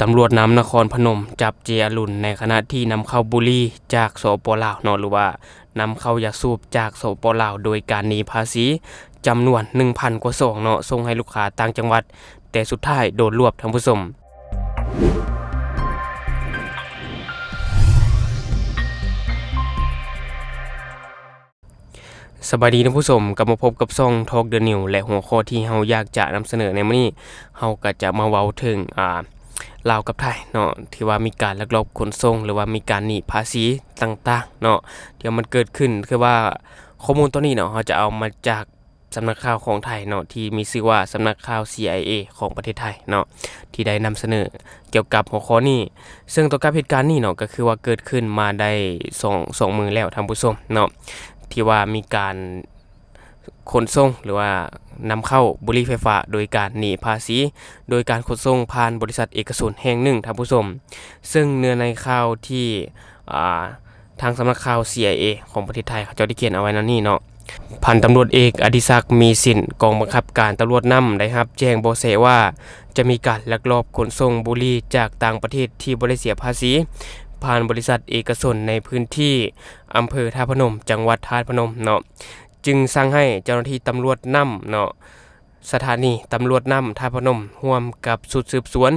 ตำรวจน้ำนครพนมจับเจอรุณในขณะที่นำเข้าบุหรี่จากสปลาวเนาะหรือว่านำเข้ายาสูบจากสปลาวโดยการหนีภาษีจำนวน 1,000 กว่าซองเนาะส่งให้ลูกค้าต่างจังหวัดแต่สุดท้ายโดนรวบท่านผู้ชมสวัสดีท่านผู้ชมกลับมาพบกับช่อง Talk The New และหัวข้อที่เฮาอยากจะนำเสนอในมื้อนี้เฮาก็จะมาเว้าถึงลาวกับไทยเนาะที่ว่ามีการลักลอบขนส่งหรือว่ามีการหนีภาษีต่างๆเนาะที่มันเกิดขึ้นคือว่าข้อมูลตัวนี้เนาะเฮาจะเอามาจากสำนักข่าวของไทยเนาะที่มีชื่อว่าสำนักข่าว CIA ของประเทศไทยเนาะที่ได้นำเสนอเกี่ยวกับหัวข้อนี้ซึ่งตัวกับเหตุการณ์นี้เนาะก็คือว่าเกิดขึ้นมาได้2มื้อแล้วท่านผู้ชมเนาะที่ว่ามีการขนส่งหรือว่านำเข้าบุหรี่ไฟฟ้าโดยการหนีภาษีโดยการขนส่งผ่านบริษัทเอกชนแห่งหนึ่งท่านผู้ชมซึ่งเนื้อในข่าวที่ทางสำนักข่าว CIA ของประเทศไทยเขาได้เขียนเอาไว้นั่นนี่เนาะพันตำรวจเอกอดิศักดิ์มีสินกองบังคับการตำรวจนำได้รับแจ้งเบาะแสว่าจะมีการลักลอบขนส่งบุหรี่จากต่างประเทศที่บ่ได้เสียภาษีผ่านบริษัทเอกชนในพื้นที่อำเภอท่าพนมจังหวัดท่าพนมเนาะจึงสั่งให้เจ้าหน้าที่ตำรวจนำเนาะสถานีตำรวจนำท่าพนมร่วมกับชุดสืบสวน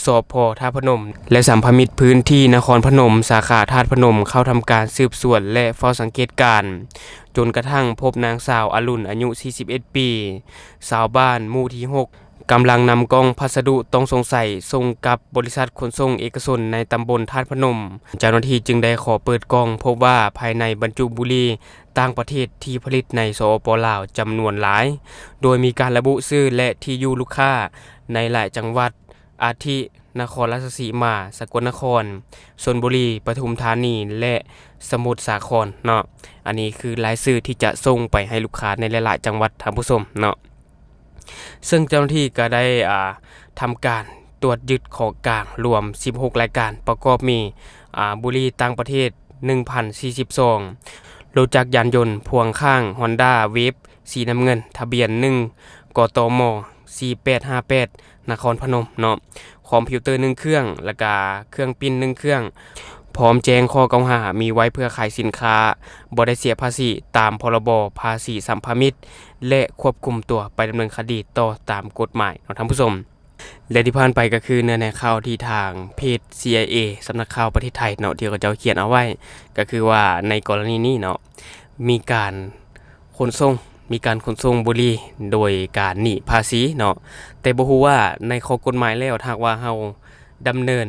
สพท่าพนมและสัมภามิตรพื้นที่นครพนมสาขาท่าพนมเข้าทำการสืบสวนและเฝ้าสังเกตการณ์จนกระทั่งพบนางสาวอรุณอายุ41ปีสาวบ้านหมู่ที่6กำลังนำกล่องพัสดุต้องสงสัยส่งกับบริษัทขนส่งเอกชนในตำบลธาตุพนมเจ้าหน้าที่จึงได้ขอเปิดกล่องพบว่าภายในบรรจุบุหรี่ต่างประเทศที่ผลิตในสปลาวจำนวนหลายโดยมีการระบุชื่อและที่อยู่ลูกค้าในหลายจังหวัดอาทินครราชสีมาสกลนครชลบุรีปทุมธานีและสมุทรสาครเนาะอันนี้คือรายชื่อที่จะส่งไปให้ลูกค้าในหลายๆจังหวัดท่านผู้ชมเนาะซึ่งเจ้าหน้าที่ก็ได้ทำการตรวจยึดของกลางรวม16รายการประกอบมีบุหรี่ต่างประเทศ 1,040 ซองรถจักรยานยนต์พ่วงข้าง Honda Wave สีน้ำเงินทะเบียน1กตม4858นครพนมเนาะคอมพิวเตอร์1เครื่องแล้วก็เครื่องปิ้น1เครื่องพร้อมแจ้งข้อกล่าวหามีไว้เพื่อขายสินค้าบ่ได้เสียภาษีตามพรบภาษีสัมภามิตและควบคุมตัวไปดำเนินคดีต่อตามกฎหมายเนาะท่านผู้ชมและที่ผ่านไปก็คือเนื้อในข่าวที่ทางเพจ CIA สำนักข่าวประเทศไทยเนาะที่เขาเขียนเอาไว้ก็คือว่าในกรณีนี้เนาะมีการขนส่งบุหรี่โดยการหนีภาษีเนาะแต่บ่ฮู้ว่าในข้อกฎหมายแล้วถ้าว่าเฮาดำเนิน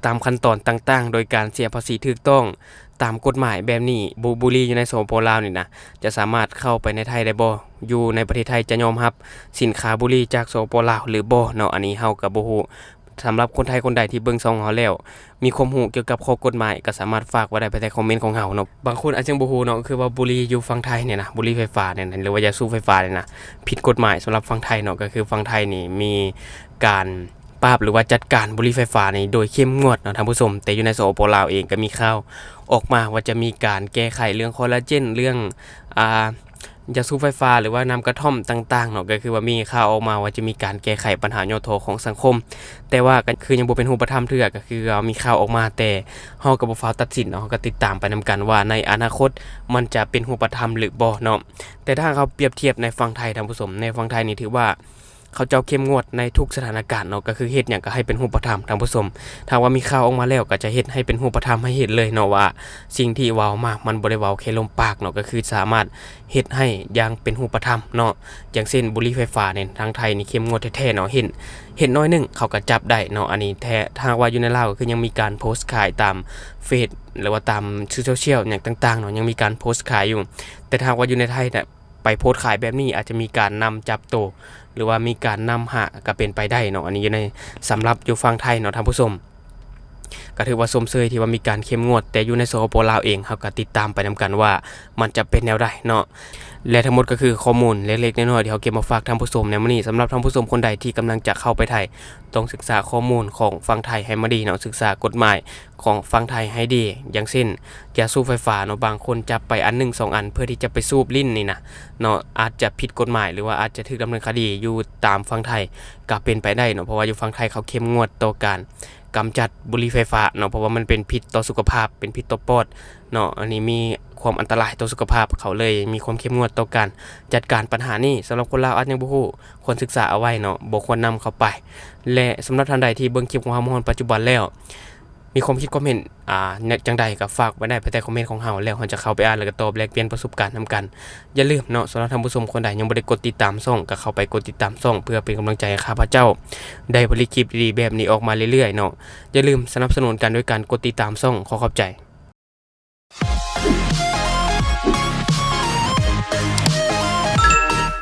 ตามขั้นตอนต่างๆโดยการเสียภาษีถูกต้องตามกฎหมายแบบนี้บุหรี่อยู่ในสปลาวนี่นะจะสามารถเข้าไปในไทยได้บ่อยู่ในประเทศไทยจะยอมรับสินค้าบุหรี่จากสปลาวหรือบ่เนาะอันนี้เฮาก็บ่ฮู้สำหรับคนไทยคนใดที่เบิ่งช่องเฮาแล้วมีความรู้เกี่ยวกับข้อกฎหมายก็สามารถฝากไว้ได้ภายใต้คอมเมนต์ของเฮาเนาะบางคนอาจจะบ่ฮู้เนาะคือว่าบุหรี่อยู่ฝั่งไทยเนี่ยนะบุหรี่ไฟฟ้าเนี่ยหรือว่ายาสูบไฟฟ้าเนี่ยนะผิดกฎหมายสำหรับฝั่งไทยเนาะก็คือฝั่งไทยนี่มีการปราบหรือว่าจัดการบุหรี่ไฟฟ้านี่โดยเข้มงวดเนาะท่านผู้ชมแต่อยู่ในสปลาวเองก็มีข่าวออกมาว่าจะมีการแก้ไขเรื่องคอลลาเจนเรื่องยาสูบไฟฟ้าหรือว่าน้ำกระท่อมต่างๆเนาะก็คือว่ามีข่าวออกมาว่าจะมีการแก้ไขปัญหาโยโทของสังคมแต่ว่าก็คือยังบ่เป็นรูปธรรมเทื่อก็คือมีข่าวออกมาแต่เฮาก็บ่ฟ้าวตัดสินเนาะเฮาก็ติดตามไปนำกันว่าในอนาคตมันจะเป็นรูปธรรมหรือบ่เนาะแต่ถ้าเขาเปรียบเทียบในฝั่งไทยท่านผู้ชมในฝั่งไทยนี่ถือว่าเขาเจ้าเข้มงวดในทุกสถานการณ์เนาะก็คือเฮ็ดหยังก็ให้เป็นรูปธรรมท่านผู้ชมถ้าว่ามีข่าวออกมาแล้วก็จะเฮ็ดให้เป็นรูปธรรมให้เห็นเลยเนาะว่าสิ่งที่เว้ามามันบ่ได้เว้าแค่ลมปากเนาะก็คือสามารถเฮ็ดให้อย่างเป็นรูปธรรมเนาะอย่างเช่นบุหรี่ไฟฟ้าเนี่ยทางไทยนี่เข้มงวดแท้ๆเนาะเห็นน้อยนึงเขาก็จับได้เนาะอันนี้แท้ถ้าว่าอยู่ในลาวก็คือยังมีการโพสต์ขายตามเฟซหรือว่าตามสื่อโซเชียลอย่างต่างๆเนาะยังมีการโพสต์ขายอยู่แต่ถ้าว่าอยู่ในไทยเนี่ยไปโพสต์ขายแบบนี้อาจจะมีการนำจับตัวหรือว่ามีการนำหาก็เป็นไปได้เนาะอันนี้อยู่ในสำหรับอยู่ฝั่งไทยเนาะท่านผู้ชมก็ถือว่าสมเชยที่ว่ามีการเข้มงวดแต่อยู่ในสปลาวเองเขาก็ติดตามไปนำกันว่ามันจะเป็นแนวใดเนาะและทั้งหมดก็คือข้อมูลเล็กๆน้อยๆที่เขาเก็บมาฝากท่านผู้ชมในมื้อนี้สำหรับท่านผู้ชมคนใดที่กำลังจะเข้าไปไทยต้องศึกษาข้อมูลของฝั่งไทยให้มาดีเนาะศึกษากฎหมายของฝั่งไทยให้ดีอย่างเช่นยาสูบไฟฟ้าเนาะบางคนจับไปอัน1 2อันเพื่อที่จะไปสูบลิ้นนี่นะเนาะอาจจะผิดกฎหมายหรือว่าอาจจะถูกดำเนินคดีอยู่ตามฝั่งไทยก็เป็นไปได้เนาะเพราะว่าอยู่ฝั่งไทยเขาเข้มงวดต่อการ กำจัดบุหรี่ไฟฟ้าเนาะเพราะว่ามันเป็นพิษต่อสุขภาพเป็นพิษต่อปอดเนาะอันนี้มีความอันตรายต่อสุขภาพเขาเลยมีความเข้มงวดต่อการจัดการปัญหานี้สำหรับคนลาวอาจยังบ่ฮู้ควรศึกษาเอาไว้เนาะบ่ควรนำเข้าไปและสำหรับท่านใดที่เบิ่งคลิปของเฮามาฮอดปัจจุบันแล้วมีความคิดความเห็นจังใดก็ฝากไว้ได้ภายใต้คอมเมนต์ของเฮาแล้วเฮาจะเข้าไปอ่านแล้วก็ตอบแลกเปลี่ยนประสบการณ์นํกันอย่าลืมเนาะสำหรับท่านผู้ชมคนใดยังบ่ได้กดติดตามช่องก็เข้าไปกดติดตามช่องเพื่อเป็นกำลังใจให้ข้าพเจ้าได้ผลิตคลิปดีๆแบบนี้ออกมาเรื่อยๆเนาะอย่าลืมสนับสนุนกันด้วยการกดติดตามช่องขอขอบใจ